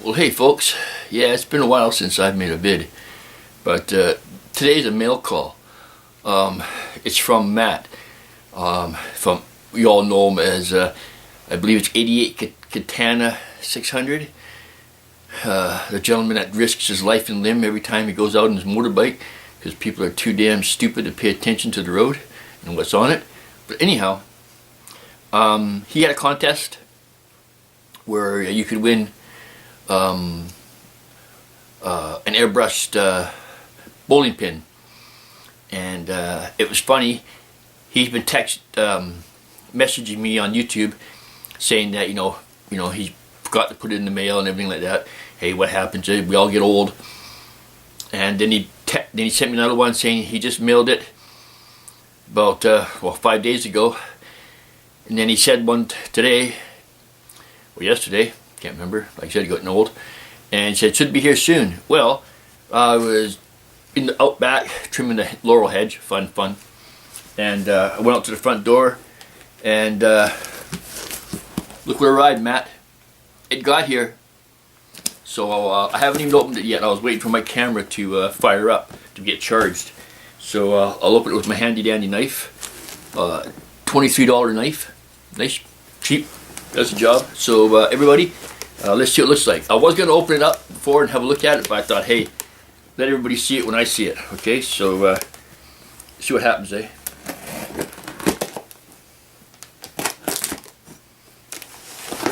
Well, hey folks, yeah, it's been a while since I've made a vid, but today's a mail call. It's from Matt. From we all know him as I believe it's 88 Katana 600. The gentleman that risks his life and limb every time he goes out on his motorbike because people are too damn stupid to pay attention to the road and what's on it. But anyhow, he had a contest where you could win an airbrushed bowling pin, and it was funny. He's been messaging me on YouTube saying that you know he forgot to put it in the mail and everything like that. Hey, what happens? We all get old. And then he sent me another one saying he just mailed it about 5 days ago. And then he said one today, or yesterday, can't remember. Like I said, he got old, and he said should be here soon. Well, I was in the outback trimming the laurel hedge, fun, and I went out to the front door, and look what arrived, Matt. It got here. So I haven't even opened it yet. I was waiting for my camera to fire up to get charged. So I'll open it with my handy dandy knife, $23 knife, nice, cheap. Does the job. So everybody, let's see what it looks like. I was going to open it up before and have a look at it, but I thought, hey, let everybody see it when I see it. Okay, so see what happens, eh?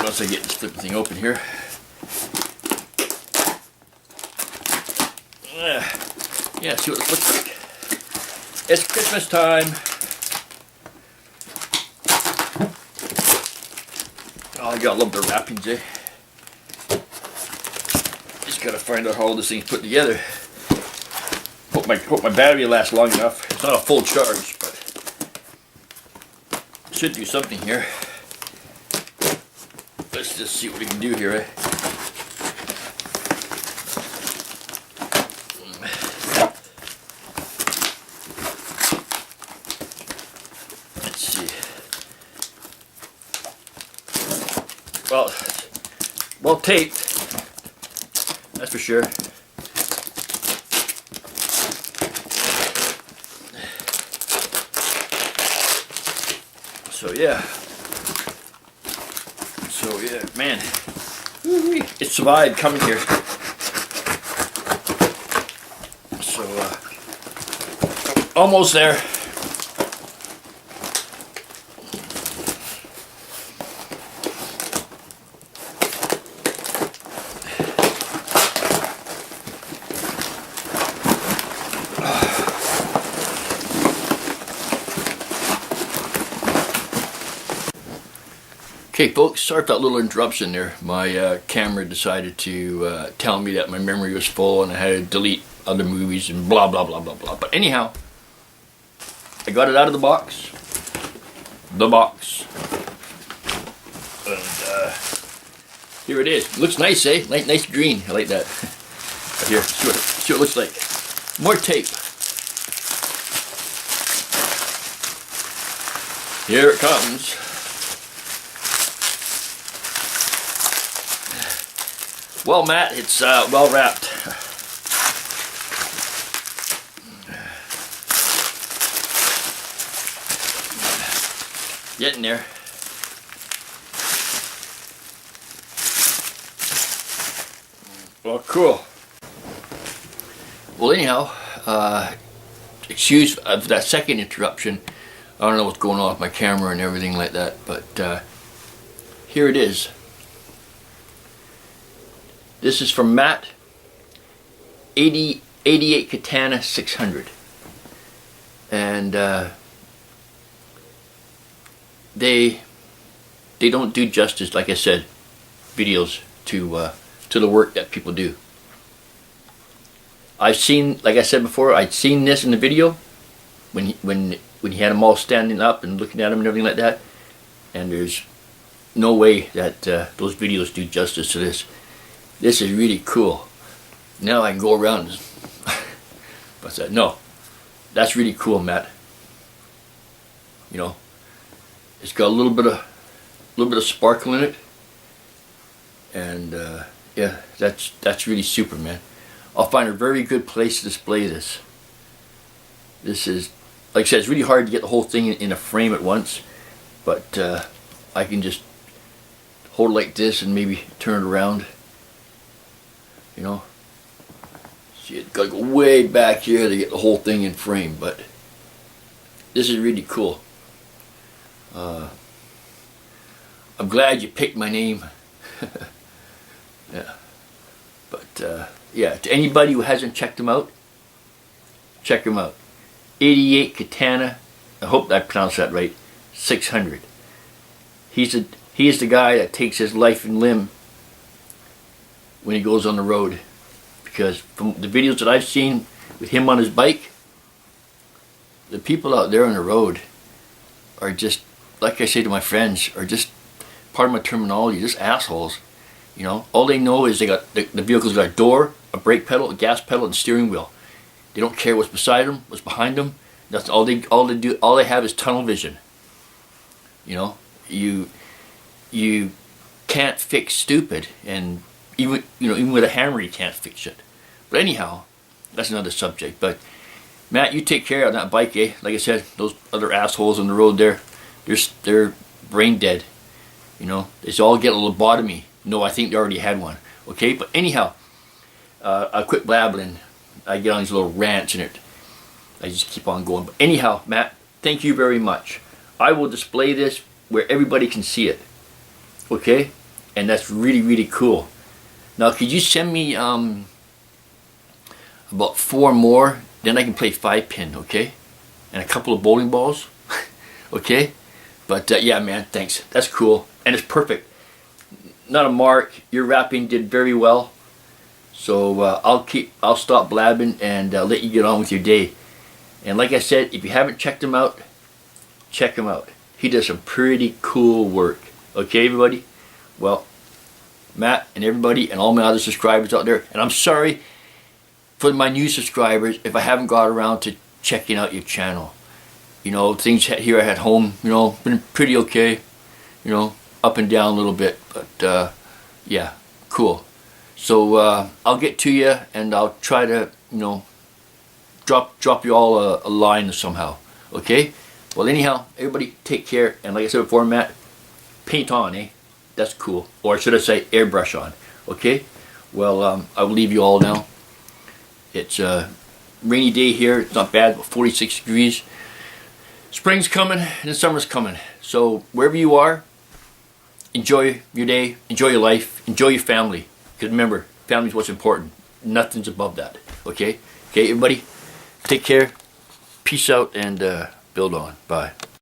Once I get this flipping thing open here. Yeah, see what it looks like. It's Christmas time. Oh, I gotta love the wrappings, eh? Just gotta find out how all this thing's put together. Hope my battery lasts long enough. It's not a full charge, but it should do something here. Let's just see what we can do here, eh? Let's see. Well taped, that's for sure. So yeah, man, it survived coming here. So almost there. Okay folks, sorry for that little interruption there. My camera decided to tell me that my memory was full and I had to delete other movies and blah blah blah blah blah. But anyhow, I got it out of the box. And here it is. It looks nice, eh? Nice green. I like that. But here, see what it looks like. More tape. Here it comes. Well, Matt, it's well wrapped. Getting there. Well, cool. Well, anyhow, excuse that second interruption. I don't know what's going on with my camera and everything like that, but here it is. This is from Matt, 88 Katana 600, and they don't do justice, like I said, videos to the work that people do. I've seen, like I said before, I'd seen this in the video when he had them all standing up and looking at them and everything like that, and there's no way that those videos do justice to this. This is really cool. Now I can go around. What's that? No, that's really cool, Matt. You know, it's got a little bit of sparkle in it, and Yeah, that's really super, man. I'll find a very good place to display this. This is, like I said, it's really hard to get the whole thing in a frame at once, but I can just hold it like this and maybe turn it around. You know, see, it's gotta go way back here to get the whole thing in frame, but this is really cool. I'm glad you picked my name. Yeah, but yeah, to anybody who hasn't checked them out, check them out. 88 Katana, I hope I pronounced that right, 600. He is the guy that takes his life and limb when he goes on the road, because from the videos that I've seen with him on his bike, the people out there on the road are just, like I say to my friends, are just, part of my terminology, just assholes. You know, all they know is they got the vehicle's got a door, a brake pedal, a gas pedal, and a steering wheel. They don't care what's beside them, what's behind them. That's all they do. All they have is tunnel vision. You know, you can't fix stupid, and even with a hammer you can't fix it. But anyhow, that's another subject. But Matt, you take care of that bike, eh? Like I said, those other assholes on the road there, they're brain dead. You know, they all get a lobotomy. No, I think they already had one. Okay, but anyhow, I'll quit blabbling. I get on these little rants and I just keep on going. But anyhow, Matt, thank you very much. I will display this where everybody can see it. Okay, and that's really, really cool. Now, could you send me about 4 more? Then I can play 5-pin, okay? And a couple of bowling balls, okay? But yeah, man, thanks. That's cool, and it's perfect. Not a mark. Your wrapping did very well. So I'll stop blabbing and let you get on with your day. And like I said, if you haven't checked him out, check him out. He does some pretty cool work. Okay, everybody? Well, Matt and everybody and all my other subscribers out there, and I'm sorry for my new subscribers if I haven't got around to checking out your channel. You know, things here at home, you know, been pretty okay. You know, up and down a little bit, but yeah, cool. So I'll get to you, and I'll try to, you know, drop you all a line somehow. Okay? Well, anyhow, everybody take care, and like I said before, Matt, paint on, eh? That's cool. Or should I say airbrush on. Okay? Well, I will leave you all now. It's a rainy day here. It's not bad, but 46 degrees. Spring's coming and the summer's coming. So wherever you are, enjoy your day, enjoy your life, enjoy your family. Because remember, family's what's important. Nothing's above that. Okay? Okay, everybody? Take care. Peace out and build on. Bye.